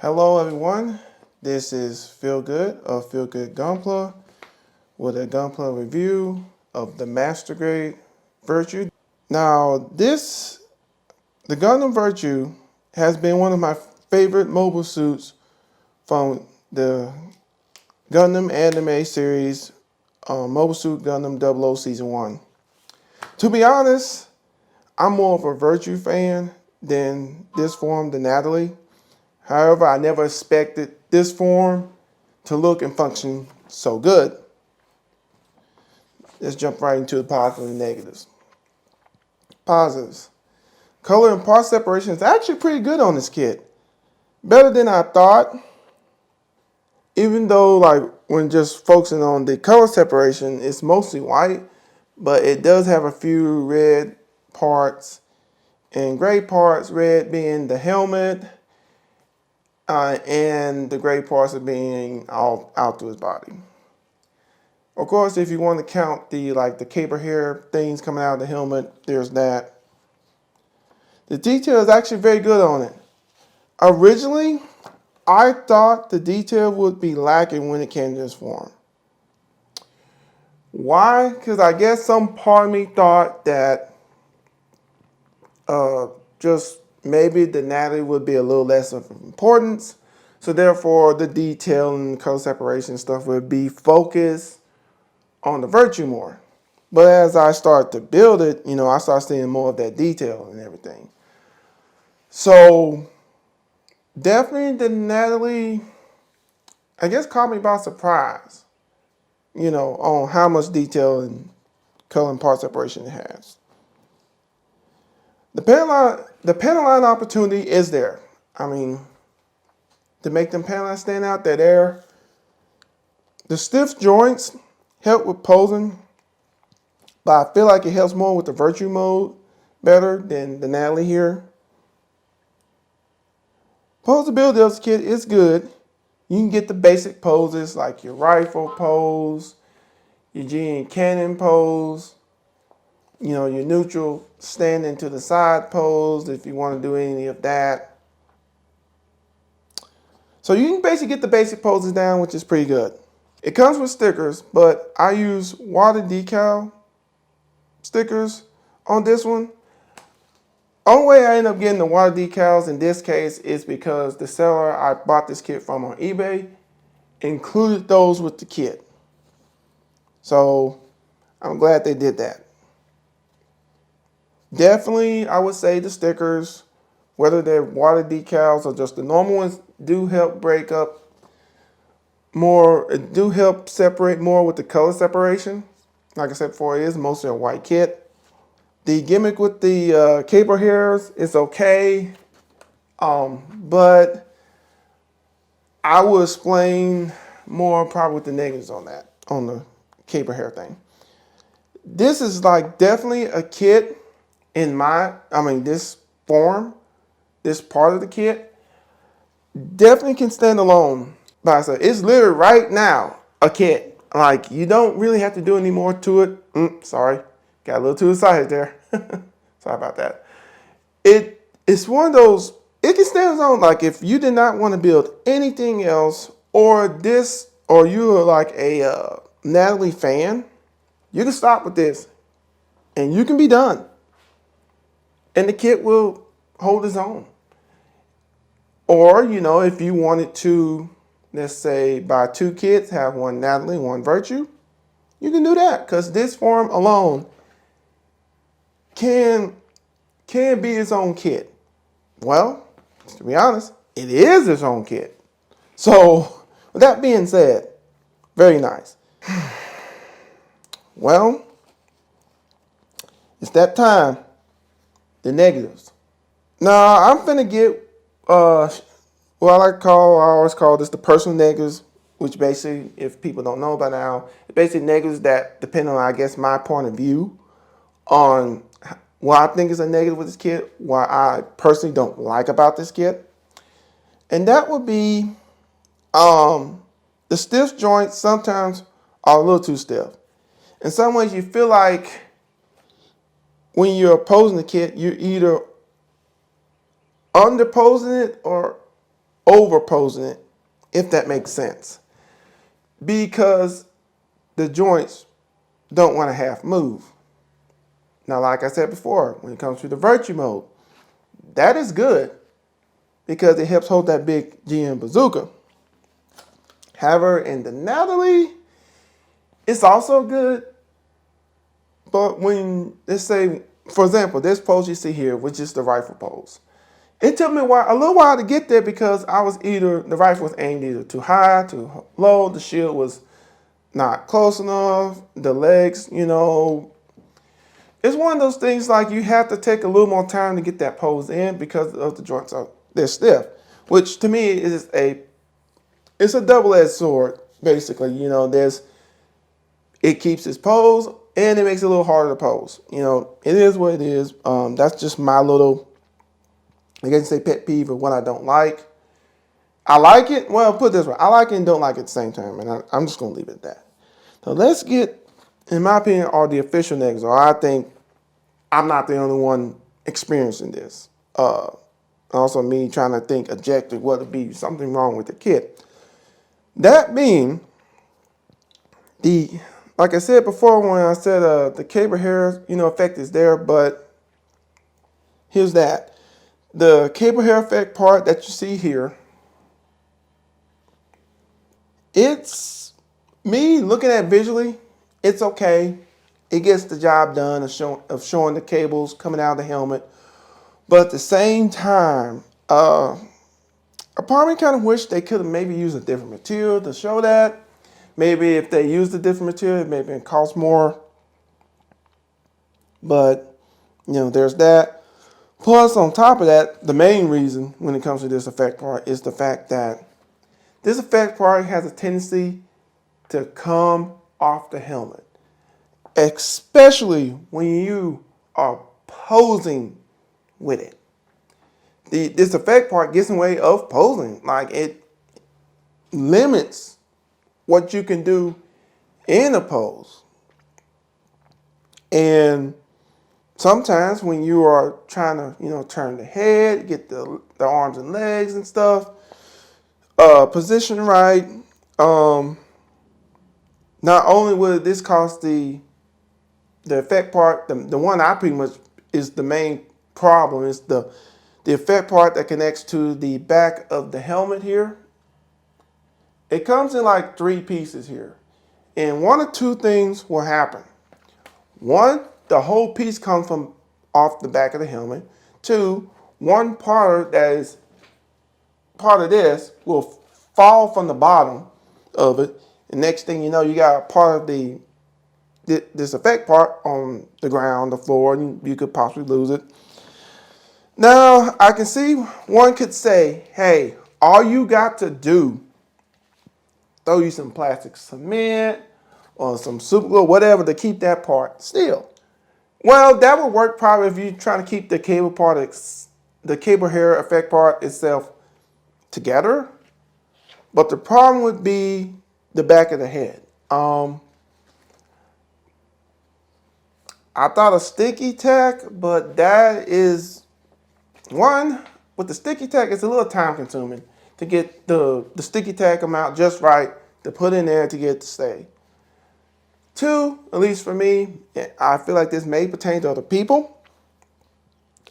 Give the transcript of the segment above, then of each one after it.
Hello everyone, this is FeelGood of FeelGood Gunpla with a Gunpla review of the Master Grade Virtue. Now the Gundam Virtue has been one of my favorite mobile suits from the Gundam anime series, Mobile Suit Gundam 00 Season 1. To be honest, I'm more of a Virtue fan than this form, the Nadleeh. However, I never expected this form to look and function so good. Let's jump right into the positives and negatives. Positives. Color and part separation is actually pretty good on this kit. Better than I thought. Even though when just focusing on the color separation, it's mostly white, but it does have a few red parts and gray parts, red being the helmet, and the gray parts are being all out through his body. Of course, if you want to count the caper hair things coming out of the helmet, there's that. The detail is actually very good on it. Originally, I thought the detail would be lacking when it came to this form. Why? Because I guess some part of me thought that just maybe the Nadleeh would be a little less of importance. So therefore, the detail and color separation stuff would be focused on the Virtue more. But as I start to build it, I start seeing more of that detail and everything. So definitely the Nadleeh, I guess, caught me by surprise, on how much detail and color and part separation it has. The panel line opportunity is there. I mean, to make them panel lines stand out, they're there. The stiff joints help with posing, but I feel like it helps more with the Virtue mode better than the Nadleeh here. Posability of this kit is good. You can get the basic poses like your rifle pose, your G cannon pose, your neutral standing to the side pose if you want to do any of that. So you can basically get the basic poses down, which is pretty good. It comes with stickers, but I use water decal stickers on this one. Only way I end up getting the water decals in this case is because the seller I bought this kit from on eBay included those with the kit. So I'm glad they did that. Definitely, I would say the stickers, whether they're water decals or just the normal ones, do help break up more, do help separate more with the color separation. Like I said before, it is mostly a white kit. The gimmick with the caper hairs is okay, but I will explain more probably with the negatives on that, on the caper hair thing. This is definitely a kit in this form, this part of the kit, definitely can stand alone by itself. It's literally right now a kit. You don't really have to do any more to it. Sorry, got a little too excited there. Sorry about that. It's one of those, it can stand alone. If you did not want to build anything else, or you're a Nadleeh fan, you can stop with this and you can be done. And the kit will hold its own. Or, if you wanted to, let's say, buy two kits, have one Nadleeh, one Virtue, you can do that. Because this form alone can be its own kit. Well, to be honest, it is its own kit. So, with that being said, very nice. Well, it's that time. The negatives. Now, I'm finna get what I always call this the personal negatives, which basically, if people don't know by now, it's basically negatives that depend on, I guess, my point of view on what I think is a negative with this kit, what I personally don't like about this kit. And that would be the stiff joints sometimes are a little too stiff. In some ways, you feel like when you're posing the kit, you're either underposing it or over posing it, if that makes sense. Because the joints don't want to half move. Now, like I said before, when it comes to the Virtue mode, that is good because it helps hold that big GM bazooka. However, in the Nadleeh, it's also good, but when, let's say, for example, this pose you see here, which is the rifle pose. It took me a little while to get there because the rifle was aimed either too high, too low, the shield was not close enough, the legs, it's one of those things like you have to take a little more time to get that pose in because of the joints they're stiff, which to me is it's a double-edged sword, basically. It keeps its pose and it makes it a little harder to pose. It is what it is. That's just my little, I guess you say pet peeve of what I don't like. I like it. Well, put it this way. I like it and don't like it at the same time. And I'm just going to leave it at that. So let's get, in my opinion, all the official negatives. I think I'm not the only one experiencing this. Also me trying to think objective, what would be something wrong with the kit. That being, like I said before when I said the cable hair, effect is there, but here's that. The cable hair effect part that you see here, it's me looking at visually, it's okay. It gets the job done of showing the cables coming out of the helmet. But at the same time, a part of me kind of wish they could have maybe used a different material to show that. Maybe if they used a different material, maybe it cost more. But, there's that. Plus, on top of that, the main reason when it comes to this effect part is the fact that this effect part has a tendency to come off the helmet. Especially when you are posing with it. This effect part gets in the way of posing. Like, it limits what you can do in a pose. And sometimes when you are trying to, turn the head, get the arms and legs and stuff, position right, not only will this cost the effect part, the one I pretty much is the main problem, is the effect part that connects to the back of the helmet here. It comes in like 3 pieces here. And one or two things will happen. One, the whole piece comes from off the back of the helmet. 2, one part that is part of this will fall from the bottom of it. And next thing you know, you got a part of this effect part on the ground, the floor, and you could possibly lose it. Now, I can see one could say, hey, all you got to do, throw you some plastic cement or some super glue, whatever, to keep that part still. Well, that would work probably if you're trying to keep the cable part, the cable hair effect part itself together. But the problem would be the back of the head. I thought of sticky tack, but that is, one, with the sticky tack, it's a little time consuming to get the sticky tack amount just right to put in there to get it to stay. 2, at least for me, I feel like this may pertain to other people.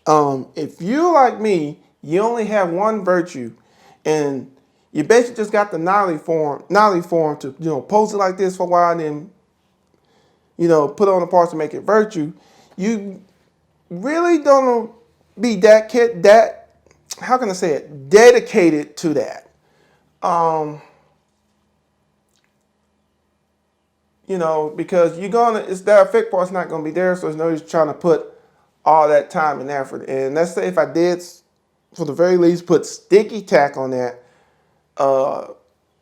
If you, like me, you only have one Virtue and you basically just got the Nadleeh form to, pose it like this for a while and then, put on the parts to make it Virtue, you really don't be that how can I say it, dedicated to that. Because it's that effect part's not going to be there, so there's no use trying to put all that time and effort. And let's say if I did, for the very least, put sticky tack on that,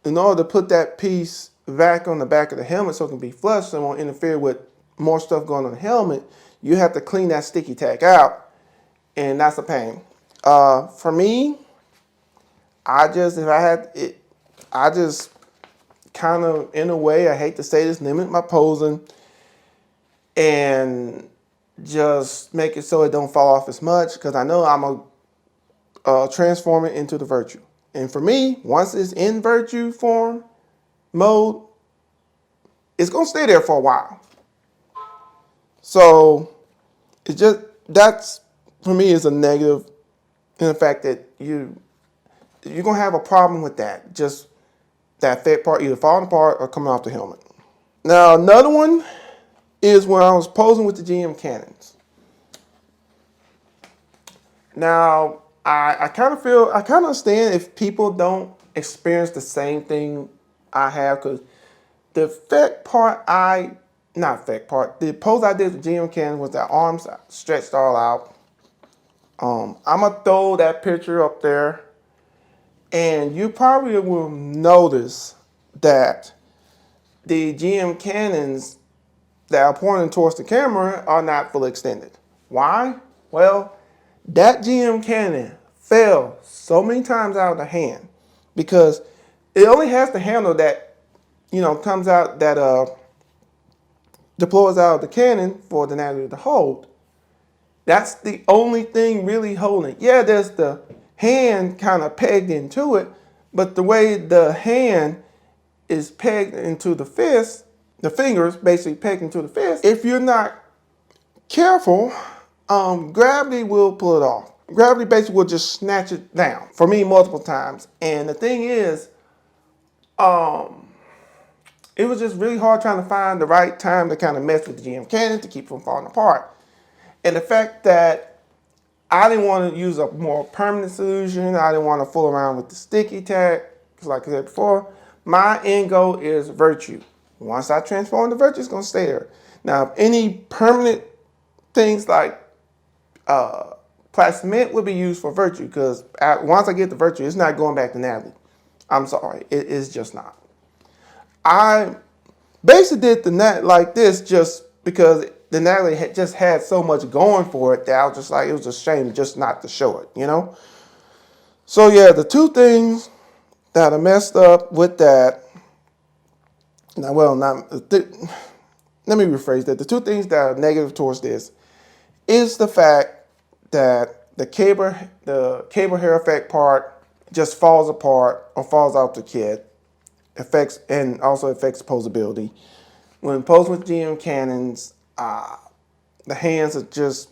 in order to put that piece back on the back of the helmet so it can be flush, so it won't interfere with more stuff going on the helmet, you have to clean that sticky tack out, and that's a pain. For me, I just kind of, in a way, I hate to say this, limit my posing and just make it so it don't fall off as much, because I know I'm going to transform it into the Virtue. And for me, once it's in Virtue form mode, it's going to stay there for a while. So it's just, that's for me is a negative in the fact that you're going to have a problem with that. Just that fat part either falling apart or coming off the helmet. Now, another one is when I was posing with the GM cannons. Now, I kind of understand if people don't experience the same thing I have, because the effect part the pose I did with GM cannon was that arms stretched all out. I'm going to throw that picture up there, and you probably will notice that the GM cannons that are pointing towards the camera are not fully extended. Why? Well, that GM cannon fell so many times out of the hand because it only has the handle that, comes out, that deploys out of the cannon for the Nadleeh to hold. That's the only thing really holding it. Yeah, there's the hand kind of pegged into it, but the way the hand is pegged into the fist, the fingers basically pegged into the fist, if you're not careful, gravity will pull it off. Gravity basically will just snatch it down. For me, multiple times. And the thing is, it was just really hard trying to find the right time to kind of mess with the GM cannon to keep from falling apart. And the fact that I didn't want to use a more permanent solution, I didn't want to fool around with the sticky tag, because like I said before, my end goal is Virtue. Once I transform the Virtue, it's going to stay there. Now, if any permanent things like plasmid would be used for Virtue, because once I get the Virtue, it's not going back to Nadleeh. I'm sorry, it is just not. I basically did the net like this just because the Nadleeh had just had so much going for it that I was just like, it was a shame just not to show it, So yeah, the two things that I messed up with that, let me rephrase that. The two things that are negative towards this is the fact that the cable hair effect part just falls apart or falls out the kit. And also affects posability. When posing with GM cannons, the hands are just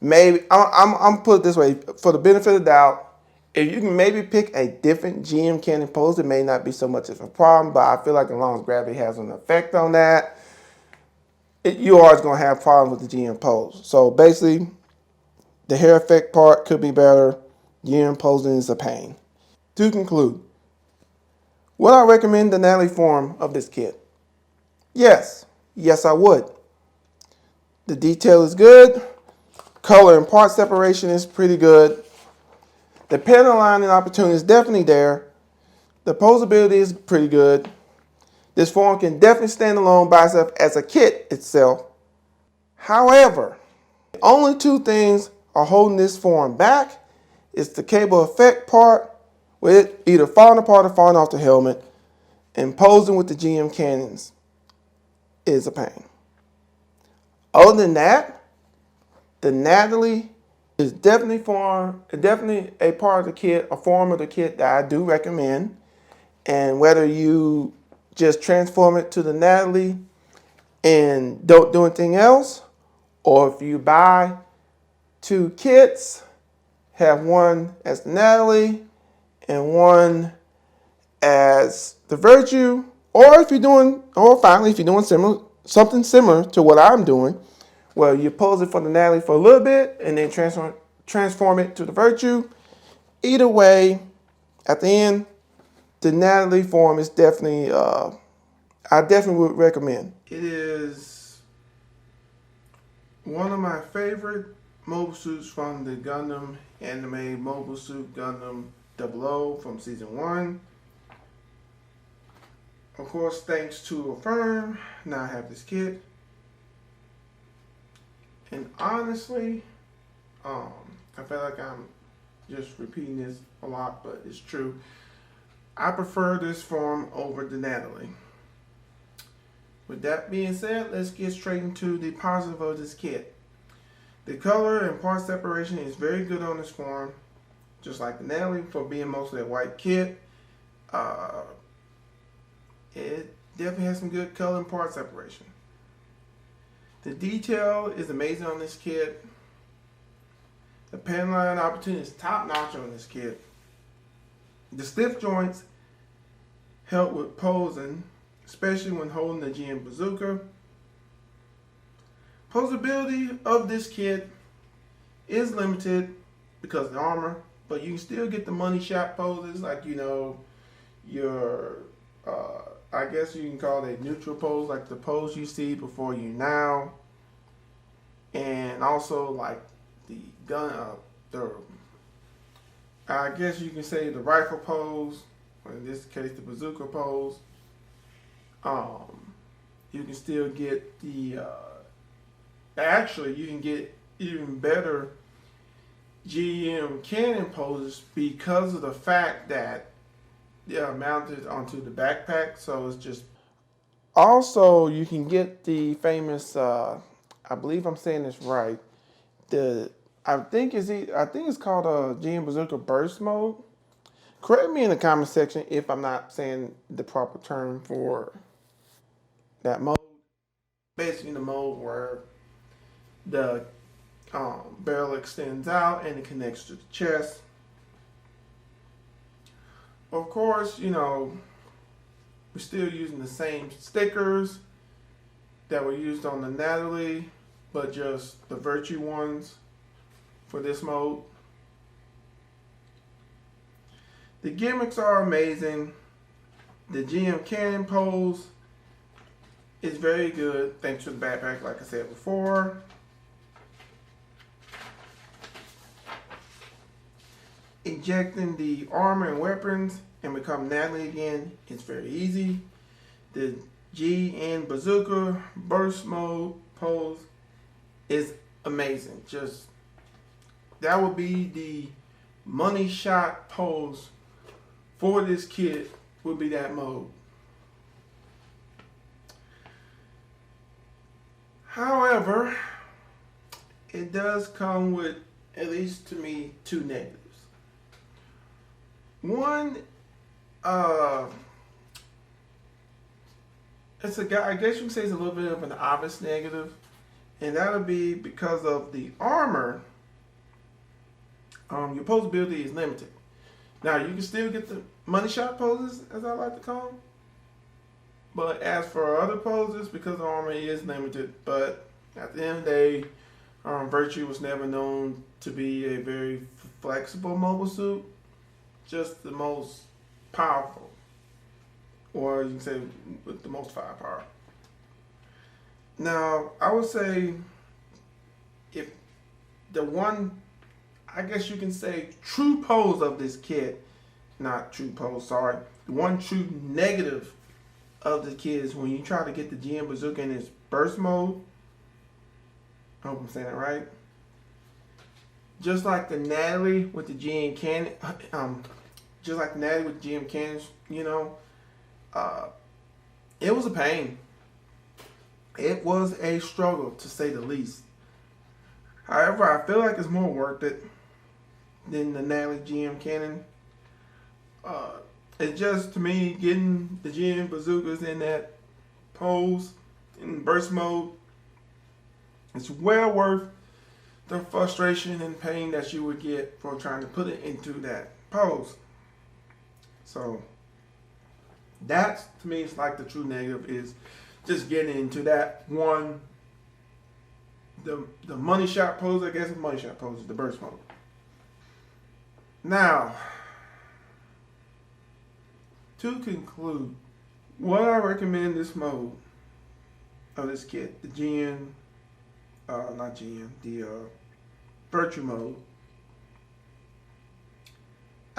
maybe. I'm put it this way, for the benefit of the doubt, if you can maybe pick a different GM cannon pose, it may not be so much of a problem. But I feel like as long as gravity has an effect on that, you are going to have problems with the GM pose. So basically, the hair effect part could be better. GM posing is a pain. To conclude, would I recommend the Nadleeh form of this kit? Yes. Yes, I would. The detail is good. Color and part separation is pretty good. The panel lining opportunity is definitely there. The posability is pretty good. This form can definitely stand alone by itself as a kit itself. However, only two things are holding this form back. It's the cable effect part, with it either falling apart or falling off the helmet, and posing with the GM cannons is a pain. Other than that, the Nadleeh is definitely a part of the kit, a form of the kit that I do recommend. And whether you just transform it to the Nadleeh and don't do anything else, or if you buy two kits, have one as the Nadleeh and one as the Virtue, or if you're doing something similar to what I'm doing, where you pose it for the Nadleeh for a little bit and then transform it to the Virtue. Either way, at the end, the Nadleeh form is definitely, I definitely would recommend. It is one of my favorite mobile suits from the Gundam anime Mobile Suit Gundam 00 from season 1. Of course, thanks to Affirm, now I have this kit. And honestly, I feel like I'm just repeating this a lot, but it's true. I prefer this form over the Nadleeh. With that being said, let's get straight into the positive of this kit. The color and part separation is very good on this form. just like the Nadleeh, for being mostly a white kit. It definitely has some good color and part separation. The detail is amazing on this kit. The pen line opportunity is top notch on this kit. The stiff joints help with posing, especially when holding the GM bazooka. Posability of this kit is limited because of the armor, but you can still get the money shot poses, like, you know, your I guess you can call it a neutral pose, like the pose you see before you now, and also like the gun, I guess you can say the rifle pose, or in this case the bazooka pose. You can still get the actually you can get even better GM cannon poses because of the fact that they are mounted onto the backpack, so it's just. Also, you can get the famous, I believe I'm saying this right, I think it's called a GM Bazooka Burst Mode. Correct me in the comment section if I'm not saying the proper term for that mode. Basically the mode where the barrel extends out and it connects to the chest. Of course, you know, we're still using the same stickers that were used on the Nadleeh, but just the Virtue ones for this mode. The gimmicks are amazing. The GM cannon pose is very good thanks to the backpack, like I said before. Ejecting the armor and weapons and become Nadleeh again is very easy. The GN Bazooka Burst Mode pose is amazing. Just that would be the money shot pose for this kit, would be that mode. However, it does come with, at least to me, two negatives. One, it's I guess you can say it's a little bit of an obvious negative, and that'll be because of the armor. Your posability is limited. Now you can still get the money shot poses, as I like to call them, but as for other poses, because the armor is limited. But at the end of the day, Virtue was never known to be a very flexible mobile suit. Just the most powerful, or you can say with the most firepower. Now, I would say if the one, I guess you can say, true pose of this kit, not true pose, sorry, the one true negative of the kit is when you try to get the GM Bazooka in its burst mode. I hope I'm saying that right. Just like the Nadleeh with the GM cannon, just like the Nadleeh with the GM cannons, you know, it was a pain. It was a struggle, to say the least. However, I feel like it's more worth it than the Nadleeh GM cannon. It's just, to me, getting the GM bazookas in that pose, in burst mode, it's well worth the frustration and pain that you would get for trying to put it into that pose. So that's, to me, it's like the true negative, is just getting into that one, the money shot pose. I guess the money shot pose is the burst mode. Now, to conclude, what I recommend this mode of this kit, the the Virtue mode,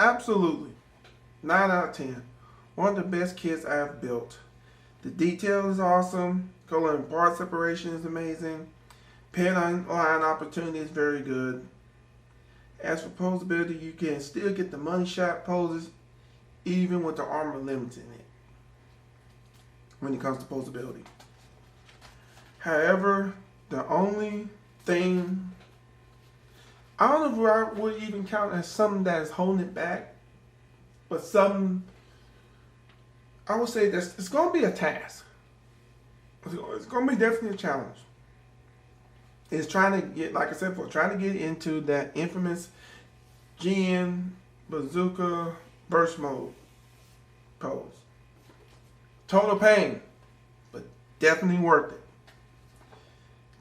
absolutely 9 out of 10. One of the best kits I have built. The detail is awesome. Color and part separation is amazing. Pen line opportunity is very good. As for posability, you can still get the money shot poses even with the armor limiting it when it comes to posability. However, the only thing, I don't know if I would even count as something that is holding it back, but something I would say that it's going to be a task. It's going to be definitely a challenge. It's trying to get, like I said before, trying to get into that infamous GN Bazooka burst mode pose. Total pain, but definitely worth it.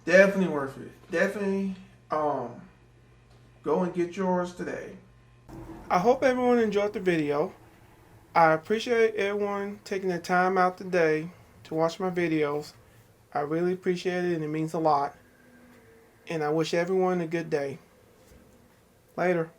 Definitely worth it. Definitely go and get yours today. I hope everyone enjoyed the video. I appreciate everyone taking the time out today to watch my videos. I really appreciate it and it means a lot. And I wish everyone a good day. Later.